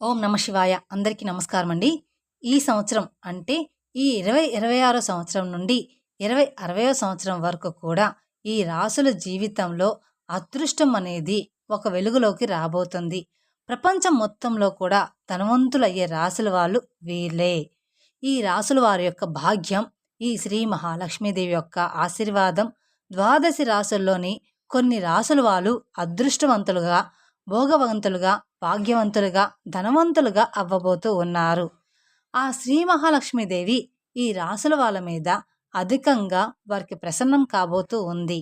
ఓం నమ శివాయ. అందరికీ నమస్కారం అండి. ఈ సంవత్సరం అంటే ఈ 2026 సంవత్సరం నుండి 2060 సంవత్సరం వరకు కూడా ఈ రాసుల జీవితంలో అదృష్టం అనేది ఒక వెలుగులోకి రాబోతుంది. ప్రపంచం మొత్తంలో కూడా ధనవంతులయ్యే రాసుల వాళ్ళు వీళ్ళే. ఈ రాసుల వారి యొక్క భాగ్యం ఈ శ్రీ మహాలక్ష్మీదేవి యొక్క ఆశీర్వాదం ద్వాదశి రాసుల్లోని కొన్ని రాసుల వాళ్ళు అదృష్టవంతులుగా, భోగవంతులుగా, భాగ్యవంతులుగా, ధనవంతులుగా అవ్వబోతూ ఉన్నారు. ఆ శ్రీ మహాలక్ష్మీదేవి ఈ రాసుల వాళ్ళ మీద అధికంగా వారికి ప్రసన్నం కాబోతూ ఉంది.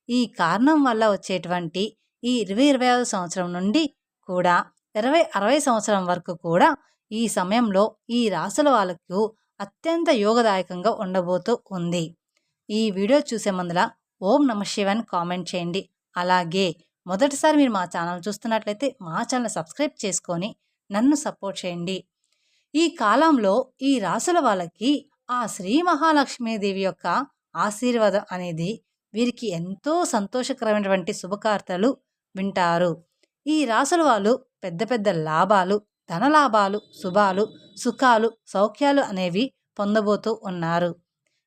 ఈ కారణం వల్ల వచ్చేటువంటి ఈ 2025 సంవత్సరం నుండి కూడా 2060 సంవత్సరం వరకు కూడా ఈ సమయంలో ఈ రాసుల వాళ్ళకు అత్యంత యోగదాయకంగా ఉండబోతూ ఉంది. ఈ వీడియో చూసే ముందల ఓం నమ శివాయ అని కామెంట్ చేయండి. అలాగే మొదటిసారి మీరు మా ఛానల్ చూస్తున్నట్లయితే మా ఛానల్ సబ్స్క్రైబ్ చేసుకొని నన్ను సపోర్ట్ చేయండి. ఈ కాలంలో ఈ రాసుల వాళ్ళకి ఆ శ్రీ మహాలక్ష్మీదేవి యొక్క ఆశీర్వాదం అనేది వీరికి ఎంతో సంతోషకరమైనటువంటి శుభకార్తలు వింటారు. ఈ రాసుల వాళ్ళు పెద్ద పెద్ద లాభాలు, ధనలాభాలు, శుభాలు, సుఖాలు, సౌఖ్యాలు అనేవి పొందబోతూ ఉన్నారు.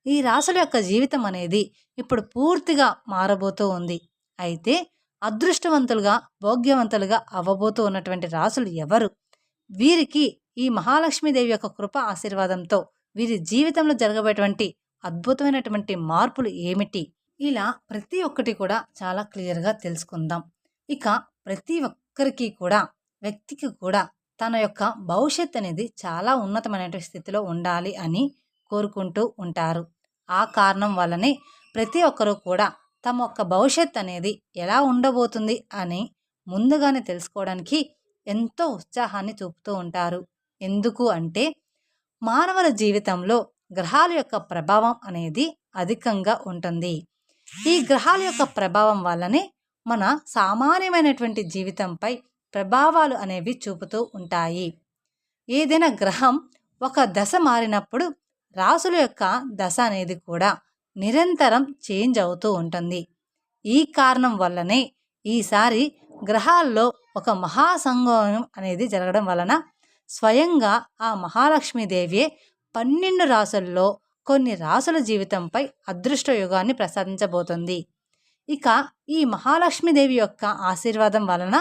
ఈ రాసుల యొక్క జీవితం అనేది ఇప్పుడు పూర్తిగా మారబోతూ ఉంది. అయితే అదృష్టవంతులుగా, భోగ్యవంతులుగా అవ్వబోతూ ఉన్నటువంటి రాసులు ఎవరు? వీరికి ఈ మహాలక్ష్మీదేవి యొక్క కృప ఆశీర్వాదంతో వీరి జీవితంలో జరగబోయేటువంటి అద్భుతమైనటువంటి మార్పులు ఏమిటి? ఇలా ప్రతి ఒక్కటి కూడా చాలా క్లియర్గా తెలుసుకుందాం. ఇక ప్రతి ఒక్కరికి కూడా, వ్యక్తికి కూడా తన యొక్క భవిష్యత్ అనేది చాలా ఉన్నతమైన స్థితిలో ఉండాలి అని కోరుకుంటూ ఉంటారు. ఆ కారణం వల్లనే ప్రతి ఒక్కరూ కూడా తమ యొక్క భవిష్యత్ అనేది ఎలా ఉండబోతుంది అని ముందుగానే తెలుసుకోవడానికి ఎంతో ఉత్సాహాన్ని చూపుతూ ఉంటారు. ఎందుకు అంటే మానవుల జీవితంలో గ్రహాల యొక్క ప్రభావం అనేది అధికంగా ఉంటుంది. ఈ గ్రహాల యొక్క ప్రభావం వల్లనే మన సామాన్యమైనటువంటి జీవితంపై ప్రభావాలు అనేవి చూపుతూ ఉంటాయి. ఏదైనా గ్రహం ఒక దశ మారినప్పుడు రాసుల యొక్క దశ అనేది కూడా నిరంతరం చేంజ్ అవుతూ ఉంటుంది. ఈ కారణం వల్లనే ఈసారి గ్రహాల్లో ఒక మహాసంగమం అనేది జరగడం వలన స్వయంగా ఆ మహాలక్ష్మీదేవి 12 రాసుల్లో కొన్ని రాసుల జీవితంపై అదృష్ట యుగాన్ని ప్రసాదించబోతుంది. ఇక ఈ మహాలక్ష్మీదేవి యొక్క ఆశీర్వాదం వలన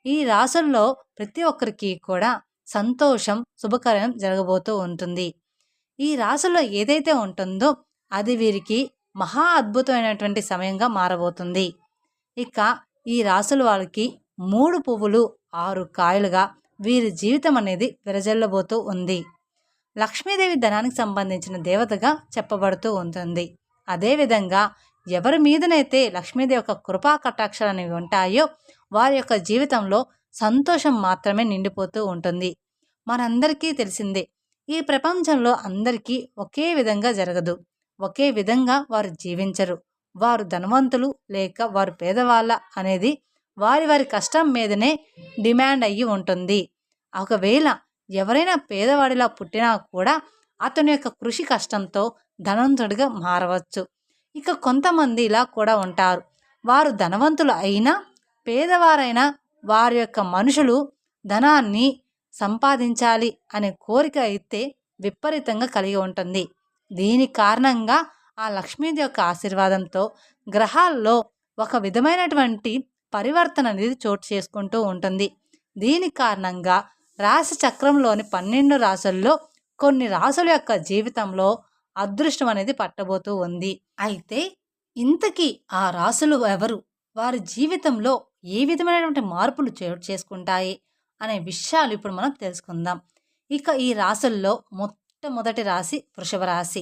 ఈ రాసుల్లో ప్రతి ఒక్కరికి కూడా సంతోషం, శుభకరం జరగబోతూ ఉంటుంది. ఈ రాసుల్లో ఏదైతే ఉంటుందో అది వీరికి మహా అద్భుతమైనటువంటి సమయంగా మారబోతుంది. ఇక ఈ రాసుల వాళ్ళకి 3 పువ్వులు 6 కాయలుగా వీరి జీవితం అనేది విరజల్లబోతూ ఉంది. లక్ష్మీదేవి ధనానికి సంబంధించిన దేవతగా చెప్పబడుతూ ఉంటుంది. అదేవిధంగా ఎవరి మీదనైతే లక్ష్మీదేవి యొక్క కృపా కటాక్షాలు అనేవి ఉంటాయో వారి యొక్క జీవితంలో సంతోషం మాత్రమే నిండిపోతూ ఉంటుంది. మనందరికీ తెలిసిందే, ఈ ప్రపంచంలో అందరికీ ఒకే విధంగా జరగదు. ఒకే విధంగా వారు జీవించరు. వారు ధనవంతులు లేక వారు పేదవాళ్ళ అనేది వారి వారి కష్టం మీదనే డిమాండ్ అయ్యి ఉంటుంది. ఒకవేళ ఎవరైనా పేదవాడిలా పుట్టినా కూడా అతని యొక్క కృషి కష్టంతో ధనవంతుడిగా మారవచ్చు. ఇక కొంతమంది ఇలా కూడా ఉంటారు. వారు ధనవంతులు అయినా, పేదవారైనా వారి యొక్క మనుషులు ధనాన్ని సంపాదించాలి అనే కోరిక అయితే విపరీతంగా కలిగి ఉంటుంది. దీని కారణంగా ఆ లక్ష్మీదేవి యొక్క ఆశీర్వాదంతో గ్రహాల్లో ఒక విధమైనటువంటి పరివర్తన అనేది చోటు చేసుకుంటూ ఉంటుంది. దీని కారణంగా రాశి చక్రంలోని 12 రాసుల్లో కొన్ని రాసుల యొక్క జీవితంలో అదృష్టం అనేది పట్టబోతూ ఉంది. అయితే ఇంతకీ ఆ రాసులు ఎవరు? వారి జీవితంలో ఏ విధమైనటువంటి మార్పులు చోటు చేసుకుంటాయి అనే విషయాలు ఇప్పుడు మనం తెలుసుకుందాం. ఇక ఈ రాసుల్లో మొట్టమొదటి రాశి వృషభ రాశి.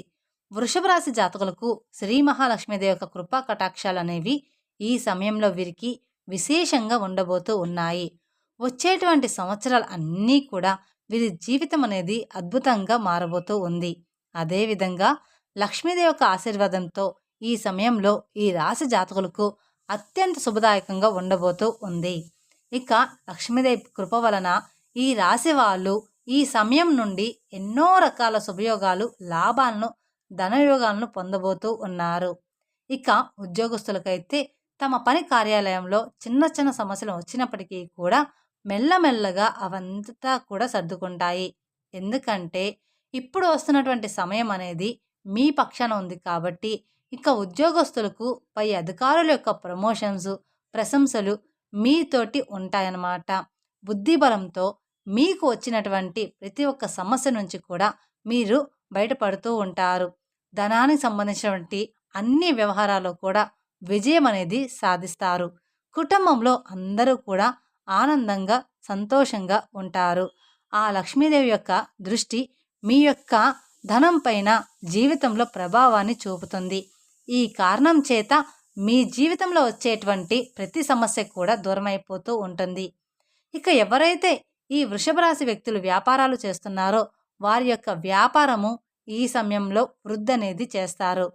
వృషభ రాశి జాతకులకు శ్రీ మహాలక్ష్మీదేవి యొక్క కృపా కటాక్షాలు అనేవి ఈ సమయంలో వీరికి విశేషంగా ఉండబోతూ ఉన్నాయి. వచ్చేటువంటి సంవత్సరాలు అన్నీ కూడా వీరి జీవితం అనేది అద్భుతంగా మారబోతూ ఉంది. అదేవిధంగా లక్ష్మీదేవి యొక్క ఆశీర్వాదంతో ఈ సమయంలో ఈ రాశి జాతకులకు అత్యంత శుభదాయకంగా ఉండబోతూ ఉంది. ఇక లక్ష్మీదేవి కృప వలన ఈ రాశి వాళ్ళు ఈ సమయం నుండి ఎన్నో రకాల శుభయోగాలు, లాభాలను, ధనయోగాలను పొందబోతూ ఉన్నారు. ఇక ఉద్యోగస్తులకైతే తమ పని కార్యాలయంలో చిన్న చిన్న సమస్యలు వచ్చినప్పటికీ కూడా మెల్లమెల్లగా అవంతా కూడా సర్దుకుంటాయి. ఎందుకంటే ఇప్పుడు వస్తున్నటువంటి సమయం అనేది మీ పక్షాన ఉంది కాబట్టి ఇక ఉద్యోగస్తులకు పై అధికారుల యొక్క ప్రమోషన్స్, ప్రశంసలు మీతోటి ఉంటాయన్నమాట. బుద్ధిబలంతో మీకు వచ్చినటువంటి ప్రతి ఒక్క సమస్య నుంచి కూడా మీరు బయటపడుతూ ఉంటారు. ధనానికి సంబంధించినటువంటి అన్ని వ్యవహారాల్లో కూడా విజయం అనేది సాధిస్తారు. కుటుంబంలో అందరూ కూడా ఆనందంగా, సంతోషంగా ఉంటారు. ఆ లక్ష్మీదేవి యొక్క దృష్టి మీ యొక్క ధనం పైన జీవితంలో ప్రభావాన్ని చూపుతుంది. ఈ కారణం చేత మీ జీవితంలో వచ్చేటువంటి ప్రతి సమస్య కూడా దూరమైపోతూ ఉంటుంది. ఇక ఎవరైతే ఈ వృషభ రాశి వ్యక్తులు వ్యాపారాలు చేస్తున్నారో వారి యొక్క వ్యాపారము ఈ సమయంలో వృద్ధి అనేది చేస్తారు.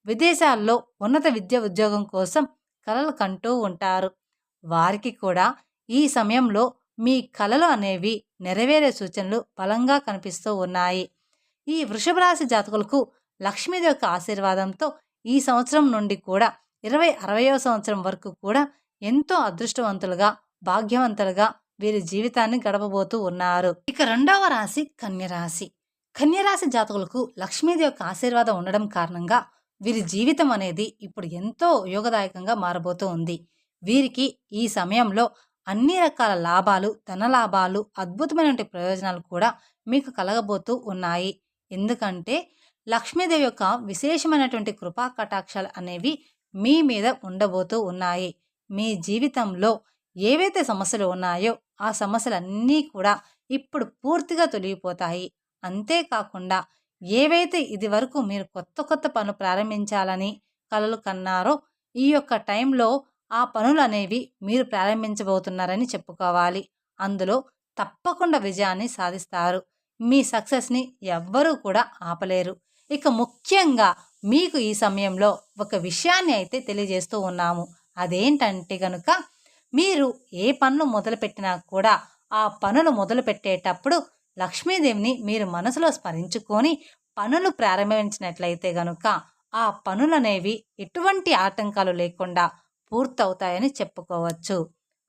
విదేశాల్లో ఉన్నత విద్య ఉద్యోగం కోసం కలలు కంటూ ఉంటారు. వారికి కూడా ఈ సమయంలో మీ కలలు అనేవి నెరవేరే సూచనలు బలంగా కనిపిస్తూ ఉన్నాయి. ఈ వృషభ రాశి జాతకులకు లక్ష్మీదేవి యొక్క ఆశీర్వాదంతో ఈ సంవత్సరం నుండి కూడా 2060వ సంవత్సరం వరకు కూడా ఎంతో అదృష్టవంతులుగా, భాగ్యవంతులుగా వీరి జీవితాన్ని గడపబోతూ ఉన్నారు. ఇక రెండవ రాశి కన్యరాశి. కన్యరాశి జాతకులకు లక్ష్మీదేవి యొక్క ఆశీర్వాదం ఉండడం కారణంగా వీరి జీవితం అనేది ఇప్పుడు ఎంతో యోగదాయకంగా మారబోతూ ఉంది. వీరికి ఈ సమయంలో అన్ని రకాల లాభాలు, ధన లాభాలు, అద్భుతమైనటువంటి ప్రయోజనాలు కూడా మీకు కలగబోతూ ఉన్నాయి. ఎందుకంటే లక్ష్మీదేవి యొక్క విశేషమైనటువంటి కృపా కటాక్షాలు అనేవి మీ మీద ఉండబోతూ ఉన్నాయి. మీ జీవితంలో ఏవైతే సమస్యలు ఉన్నాయో ఆ సమస్యలన్నీ కూడా ఇప్పుడు పూర్తిగా తొలగిపోతాయి. అంతేకాకుండా ఏవైతే ఇది వరకు మీరు కొత్త కొత్త పనులు ప్రారంభించాలని కలలు కన్నారో ఈ యొక్క టైంలో ఆ పనులు అనేవి మీరు ప్రారంభించబోతున్నారని చెప్పుకోవాలి. అందులో తప్పకుండా విజయాన్ని సాధిస్తారు. మీ సక్సెస్ని ఎవ్వరూ కూడా ఆపలేరు. ఇక ముఖ్యంగా మీకు ఈ సమయంలో ఒక విషయాన్ని అయితే తెలియజేస్తూ ఉన్నాము. అదేంటంటే గనుక మీరు ఏ పనులు మొదలుపెట్టినా కూడా ఆ పనులు మొదలుపెట్టేటప్పుడు లక్ష్మీదేవిని మీరు మనసులో స్మరించుకొని పనులు ప్రారంభించినట్లయితే గనుక ఆ పనులనేవి ఎటువంటి ఆటంకాలు లేకుండా పూర్తవుతాయని చెప్పుకోవచ్చు.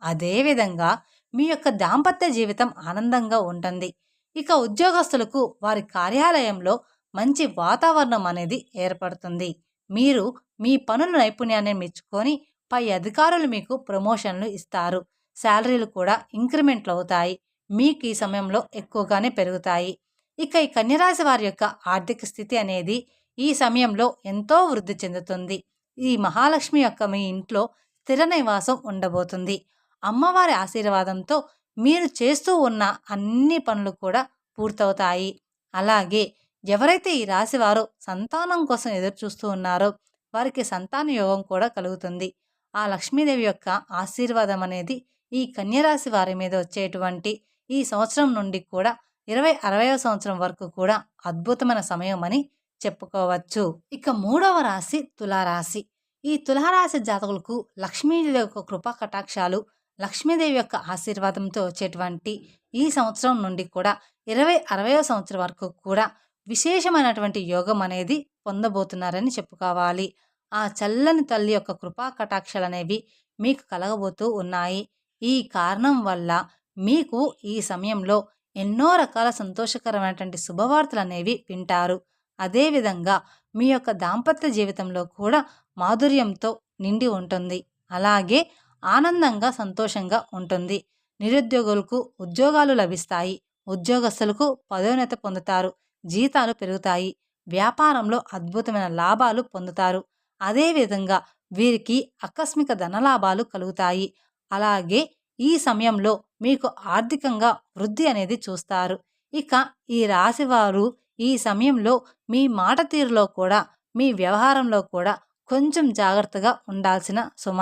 అదేవిధంగా మీ యొక్క దాంపత్య జీవితం ఆనందంగా ఉంటుంది. ఇక ఉద్యోగస్తులకు వారి కార్యాలయంలో మంచి వాతావరణం అనేది ఏర్పడుతుంది. మీరు మీ పనుల నైపుణ్యాన్ని మెచ్చుకొని పై అధికారులు మీకు ప్రమోషన్లు ఇస్తారు. శాలరీలు కూడా ఇంక్రిమెంట్లు అవుతాయి. మీకు ఈ సమయంలో ఎక్కువగానే పెరుగుతాయి. ఇక ఈ కన్యరాశి వారి యొక్క ఆర్థిక స్థితి అనేది ఈ సమయంలో ఎంతో వృద్ధి చెందుతుంది. ఈ మహాలక్ష్మి యొక్క మీ ఇంట్లో స్థిర నివాసం ఉండబోతుంది. అమ్మవారి ఆశీర్వాదంతో మీరు చేస్తూ ఉన్న అన్ని పనులు కూడా పూర్తవుతాయి. అలాగే ఎవరైతే ఈ రాశి వారు సంతానం కోసం ఎదురు చూస్తూ ఉన్నారో వారికి సంతాన యోగం కూడా కలుగుతుంది. ఆ లక్ష్మీదేవి యొక్క ఆశీర్వాదం అనేది ఈ కన్యరాశి వారి మీద వచ్చేటువంటి ఈ సంవత్సరం నుండి కూడా 2060వ సంవత్సరం వరకు కూడా అద్భుతమైన సమయం అని చెప్పుకోవచ్చు. ఇక మూడవ రాశి తులారాశి. ఈ తులారాశి జాతకులకు లక్ష్మీదేవి యొక్క కృపా కటాక్షాలు, లక్ష్మీదేవి యొక్క ఆశీర్వాదంతో వచ్చేటువంటి ఈ సంవత్సరం నుండి కూడా 2060వ సంవత్సరం వరకు కూడా విశేషమైనటువంటి యోగం అనేది పొందబోతున్నారని చెప్పుకోవాలి. ఆ చల్లని తల్లి యొక్క కృపా కటాక్షాలు అనేవి మీకు కలగబోతూ ఉన్నాయి. ఈ కారణం వల్ల మీకు ఈ సమయంలో ఎన్నో రకాల సంతోషకరమైనటువంటి శుభవార్తలు అనేవి వింటారు. అదేవిధంగా మీ యొక్క దాంపత్య జీవితంలో కూడా మాధుర్యంతో నిండి ఉంటుంది. అలాగే ఆనందంగా, సంతోషంగా ఉంటుంది. నిరుద్యోగులకు ఉద్యోగాలు లభిస్తాయి. ఉద్యోగస్తులకు పదోన్నత పొందుతారు. జీతాలు పెరుగుతాయి. వ్యాపారంలో అద్భుతమైన లాభాలు పొందుతారు. అదేవిధంగా వీరికి ఆకస్మిక ధనలాభాలు కలుగుతాయి. అలాగే ఈ సమయంలో మీకు ఆర్థికంగా వృద్ధి అనేది చూస్తారు. ఇక ఈ రాశివారు ఈ సమయంలో మీ మాట తీరులో కూడా, మీ వ్యవహారంలో కూడా కొంచెం జాగ్రత్తగా ఉండాల్సిన సుమ.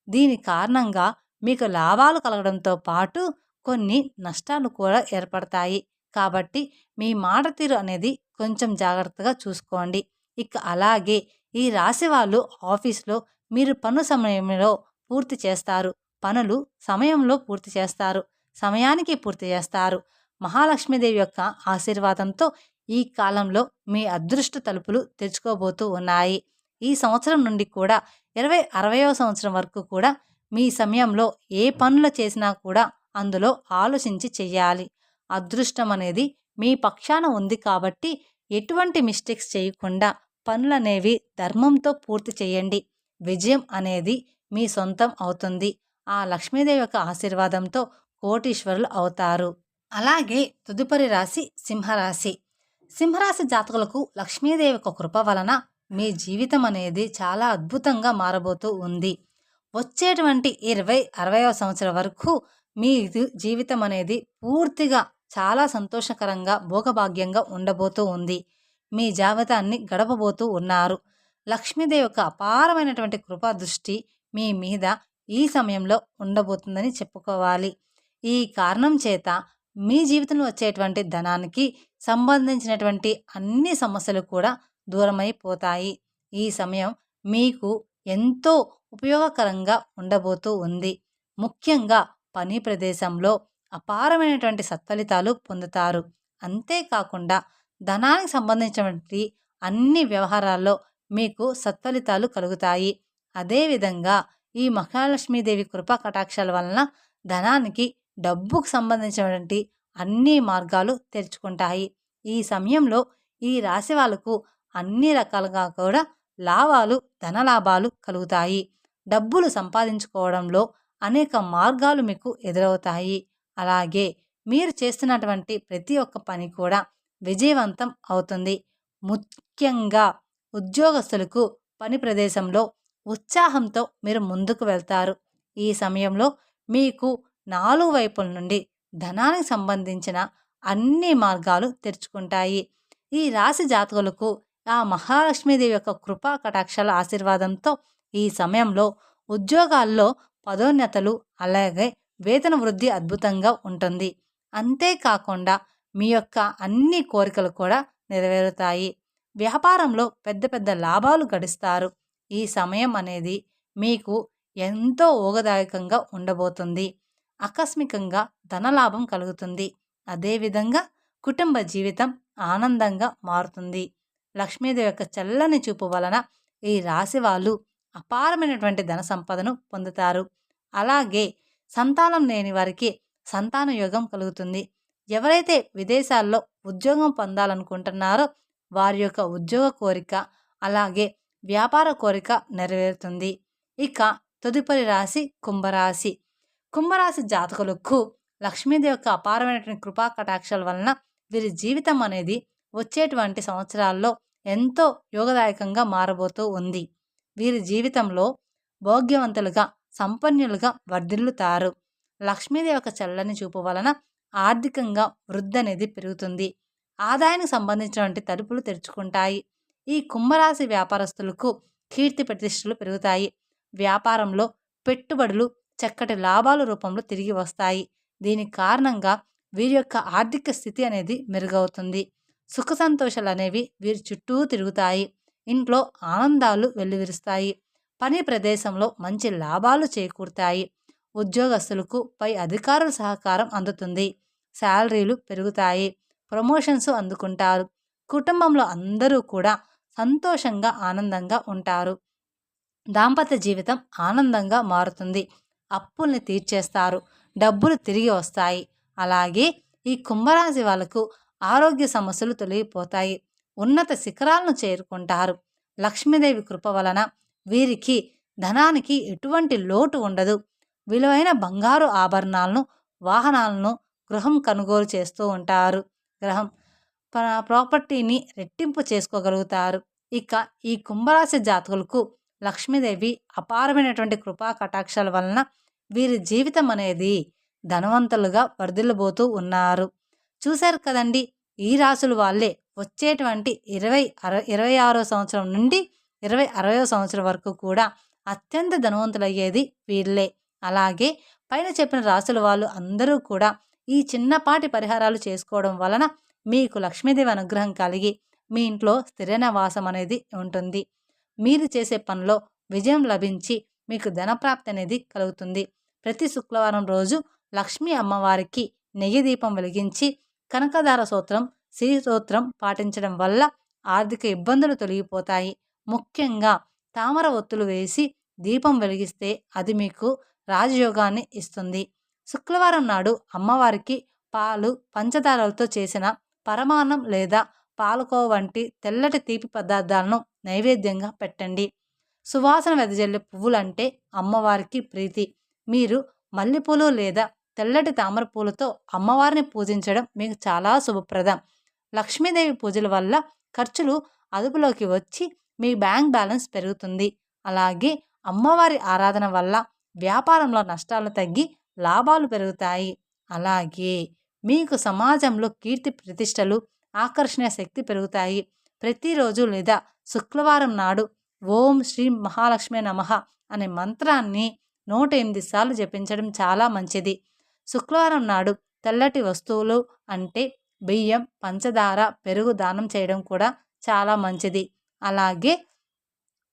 దీని కారణంగా మీకు లాభాలు కలగడంతో పాటు కొన్ని నష్టాలు కూడా ఏర్పడతాయి. కాబట్టి మీ మాట తీరు అనేది కొంచెం జాగ్రత్తగా చూసుకోండి. ఇక అలాగే ఈ రాశి వాళ్ళు ఆఫీస్లో మీరు పను సమయంలో పూర్తి చేస్తారు. పనులు సమయంలో పూర్తి చేస్తారు. సమయానికి పూర్తి చేస్తారు. మహాలక్ష్మీదేవి యొక్క ఆశీర్వాదంతో ఈ కాలంలో మీ అదృష్ట తలుపులు తెరుచుకోబోతూ ఉన్నాయి. ఈ సంవత్సరం నుండి కూడా 2060వ సంవత్సరం వరకు కూడా మీ సమయంలో ఏ పనులు చేసినా కూడా అందులో ఆలోచించి చెయ్యాలి. అదృష్టం అనేది మీ పక్షాన ఉంది కాబట్టి ఎటువంటి మిస్టేక్స్ చేయకుండా పనులనేవి ధర్మంతో పూర్తి చేయండి. విజయం అనేది మీ సొంతం అవుతుంది. ఆ లక్ష్మీదేవి యొక్క ఆశీర్వాదంతో కోటీశ్వరులు అవుతారు. అలాగే తదుపరి రాశి సింహరాశి. సింహరాశి జాతకులకు లక్ష్మీదేవి యొక్క కృప వలన మీ జీవితం అనేది చాలా అద్భుతంగా మారబోతూ ఉంది. వచ్చేటువంటి 20-60వ సంవత్సరం వరకు మీ జీవితం అనేది పూర్తిగా చాలా సంతోషకరంగా భోగభాగ్యంగా ఉండబోతూ ఉంది. మీ జాబితాన్ని గడపబోతూ ఉన్నారు. లక్ష్మీదేవి యొక్క అపారమైనటువంటి కృపా దృష్టి మీ మీద ఈ సమయంలో ఉండబోతుందని చెప్పుకోవాలి. ఈ కారణం చేత మీ జీవితంలో వచ్చేటువంటి ధనానికి సంబంధించినటువంటి అన్ని సమస్యలు కూడా దూరమైపోతాయి. ఈ సమయం మీకు ఎంతో ఉపయోగకరంగా ఉండబోతూ ఉంది. ముఖ్యంగా పని ప్రదేశంలో అపారమైనటువంటి సత్ఫలితాలు పొందుతారు. అంతేకాకుండా ధనానికి సంబంధించినటువంటి అన్ని వ్యవహారాల్లో మీకు సత్ఫలితాలు కలుగుతాయి. అదేవిధంగా ఈ మహాలక్ష్మీదేవి కృపా కటాక్షాల వలన ధనానికి డబ్బుకు సంబంధించినటువంటి అన్ని మార్గాలు తెరుచుకుంటాయి. ఈ సమయంలో ఈ రాశి వాళ్ళకు అన్ని రకాలుగా కూడా లాభాలు, ధనలాభాలు కలుగుతాయి. డబ్బులు సంపాదించుకోవడంలో అనేక మార్గాలు మీకు ఎదురవుతాయి. అలాగే మీరు చేస్తున్నటువంటి ప్రతి ఒక్క పని కూడా విజయవంతం అవుతుంది. ముఖ్యంగా ఉద్యోగస్తులకు పని ప్రదేశంలో ఉత్సాహంతో మీరు ముందుకు వెళ్తారు. ఈ సమయంలో మీకు 4 వైపుల నుండి ధనానికి సంబంధించిన అన్ని మార్గాలు తెరుచుకుంటాయి. ఈ రాశి జాతకులకు ఆ మహాలక్ష్మీదేవి యొక్క కృపా కటాక్షాల ఆశీర్వాదంతో ఈ సమయంలో ఉద్యోగాల్లో పదోన్నతులు, అలాగే వేతన వృద్ధి అద్భుతంగా ఉంటుంది. అంతేకాకుండా మీ యొక్క అన్ని కోరికలు కూడా నెరవేరుతాయి. వ్యాపారంలో పెద్ద పెద్ద లాభాలు గడిస్తారు. ఈ సమయం అనేది మీకు ఎంతో ఊగదాయకంగా ఉండబోతుంది. ఆకస్మికంగా ధనలాభం కలుగుతుంది. అదేవిధంగా కుటుంబ జీవితం ఆనందంగా మారుతుంది. లక్ష్మీదేవి యొక్క చల్లని చూపు వలన ఈ రాశి వాళ్ళు అపారమైనటువంటి ధన సంపదను పొందుతారు. అలాగే సంతానం లేని వారికి సంతాన యోగం కలుగుతుంది. ఎవరైతే విదేశాల్లో ఉద్యోగం పొందాలనుకుంటున్నారో వారి యొక్క ఉద్యోగ కోరిక, అలాగే వ్యాపార కోరిక నెరవేరుతుంది. ఇక తదుపరి రాశి కుంభరాశి. కుంభరాశి జాతకులకు లక్ష్మీదేవి యొక్క అపారమైనటువంటి కృపా కటాక్షాల వలన వీరి జీవితం అనేది వచ్చేటువంటి సంవత్సరాల్లో ఎంతో యోగదాయకంగా మారబోతూ ఉంది. వీరి జీవితంలో భోగ్యవంతులుగా, సంపన్నులుగా వర్ధిల్లుతారు. లక్ష్మీదేవి యొక్క చల్లని చూపు వలన ఆర్థికంగా వృద్ధి అనేది పెరుగుతుంది. ఆదాయానికి సంబంధించినటువంటి తలుపులు తెరుచుకుంటాయి. ఈ కుంభరాశి వ్యాపారస్తులకు కీర్తి ప్రతిష్టలు పెరుగుతాయి. వ్యాపారంలో పెట్టుబడులు చక్కటి లాభాల రూపంలో తిరిగి వస్తాయి. దీనికి కారణంగా వీరి యొక్క ఆర్థిక స్థితి అనేది మెరుగవుతుంది. సుఖ సంతోషాలు అనేవి వీరి చుట్టూ తిరుగుతాయి. ఇంట్లో ఆనందాలు వెల్లువిరుస్తాయి. పని ప్రదేశంలో మంచి లాభాలు చేకూరుతాయి. ఉద్యోగస్తులకు పై అధికారుల సహకారం అందుతుంది. శాలరీలు పెరుగుతాయి. ప్రమోషన్స్ అందుకుంటారు. కుటుంబంలో అందరూ కూడా సంతోషంగా, ఆనందంగా ఉంటారు. దాంపత్య జీవితం ఆనందంగా మారుతుంది. అప్పుల్ని తీర్చేస్తారు. డబ్బులు తిరిగి వస్తాయి. అలాగే ఈ కుంభరాశి వాళ్ళకు ఆరోగ్య సమస్యలు తొలగిపోతాయి. ఉన్నత శిఖరాలను చేరుకుంటారు. లక్ష్మీదేవి కృప వలన వీరికి ధనానికి ఎటువంటి లోటు ఉండదు. విలువైన బంగారు ఆభరణాలను, వాహనాలను, గృహం కొనుగోలు చేస్తూ ఉంటారు. గృహం ప్రాపర్టీని రెట్టింపు చేసుకోగలుగుతారు. ఇక ఈ కుంభరాశి జాతకులకు లక్ష్మీదేవి అపారమైనటువంటి కృపా కటాక్షాల వలన వీరి జీవితం అనేది ధనవంతులుగా వర్ధిల్లబోతూ ఉన్నారు. చూశారు కదండి, ఈ రాసుల వాళ్ళే వచ్చేటువంటి 26వ సంవత్సరం నుండి 60వ సంవత్సరం వరకు కూడా అత్యంత ధనవంతులయ్యేది వీళ్ళే. అలాగే పైన చెప్పిన రాసుల వాళ్ళు అందరూ కూడా ఈ చిన్నపాటి పరిహారాలు చేసుకోవడం వలన మీకు లక్ష్మీదేవి అనుగ్రహం కలిగి మీ ఇంట్లో స్థిర నివాసం అనేది ఉంటుంది. మీరు చేసే పనిలో విజయం లభించి మీకు ధనప్రాప్తి అనేది కలుగుతుంది. ప్రతి శుక్రవారం రోజు లక్ష్మీ అమ్మవారికి నెయ్యి దీపం వెలిగించి కనకదార సూత్రం, శ్రీ సూత్రం పాటించడం వల్ల ఆర్థిక ఇబ్బందులు తొలగిపోతాయి. ముఖ్యంగా తామర ఒత్తులు వేసి దీపం వెలిగిస్తే అది మీకు రాజయోగాన్ని ఇస్తుంది. శుక్రవారం నాడు అమ్మవారికి పాలు, పంచదారలతో చేసిన పరమాన్నం లేదా పాలకోవ వంటి తెల్లటి తీపి పదార్థాలను నైవేద్యంగా పెట్టండి. సువాసన వెదజల్లే పువ్వులంటే అమ్మవారికి ప్రీతి. మీరు మల్లెపూలు లేదా తెల్లటి తామర పూలతో అమ్మవారిని పూజించడం మీకు చాలా శుభప్రదం. లక్ష్మీదేవి పూజల వల్ల ఖర్చులు అదుపులోకి వచ్చి మీ బ్యాంక్ బ్యాలెన్స్ పెరుగుతుంది. అలాగే అమ్మవారి ఆరాధన వల్ల వ్యాపారంలో నష్టాలు తగ్గి లాభాలు పెరుగుతాయి. అలాగే మీకు సమాజంలో కీర్తి ప్రతిష్టలు, ఆకర్షణ శక్తి పెరుగుతాయి. ప్రతిరోజు లేదా శుక్రవారం నాడు ఓం శ్రీ మహాలక్ష్మి నమః అనే మంత్రాన్ని 108 సార్లు జపించడం చాలా మంచిది. శుక్రవారం నాడు తెల్లటి వస్తువులు అంటే బియ్యం, పంచదార, పెరుగు దానం చేయడం కూడా చాలా మంచిది. అలాగే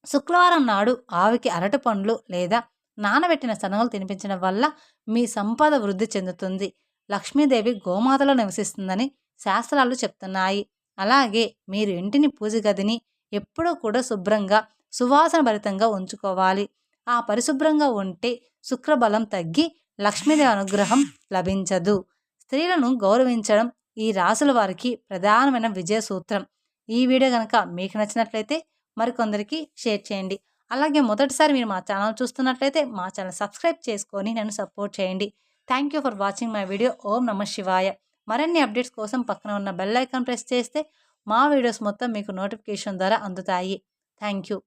శుక్రవారం నాడు ఆవుకి అరటిపండ్లు లేదా నానబెట్టిన శనగలు తినిపించడం వల్ల మీ సంపద వృద్ధి చెందుతుంది. లక్ష్మీదేవి గోమాతలో నివసిస్తుందని శాస్త్రాలు చెప్తున్నాయి. అలాగే మీరు ఇంటిని పూజ గదిని ఎప్పుడూ కూడా శుభ్రంగా, సువాసన భరితంగా ఉంచుకోవాలి. ఆ పరిశుభ్రంగా ఉంటే శుక్రబలం తగ్గి లక్ష్మీదేవి అనుగ్రహం లభించదు. స్త్రీలను గౌరవించడం ఈ రాశుల వారికి ప్రధానమైన విజయ సూత్రం. ఈ వీడియో కనుక మీకు నచ్చినట్లయితే మరికొందరికి షేర్ చేయండి. అలాగే మొదటిసారి మీరు మా ఛానల్ చూస్తున్నట్లయితే మా ఛానల్ సబ్స్క్రైబ్ చేసుకొని నన్ను సపోర్ట్ చేయండి. Thank you for watching my video. ఓం నమః శివాయ. మరిన్ని అప్డేట్స్ కోసం పక్కన ఉన్న బెల్ ఐకాన్ ప్రెస్ చేస్తే మా వీడియోస్ మొత్తం మీకు నోటిఫికేషన్ ద్వారా అందుతాయి. Thank you.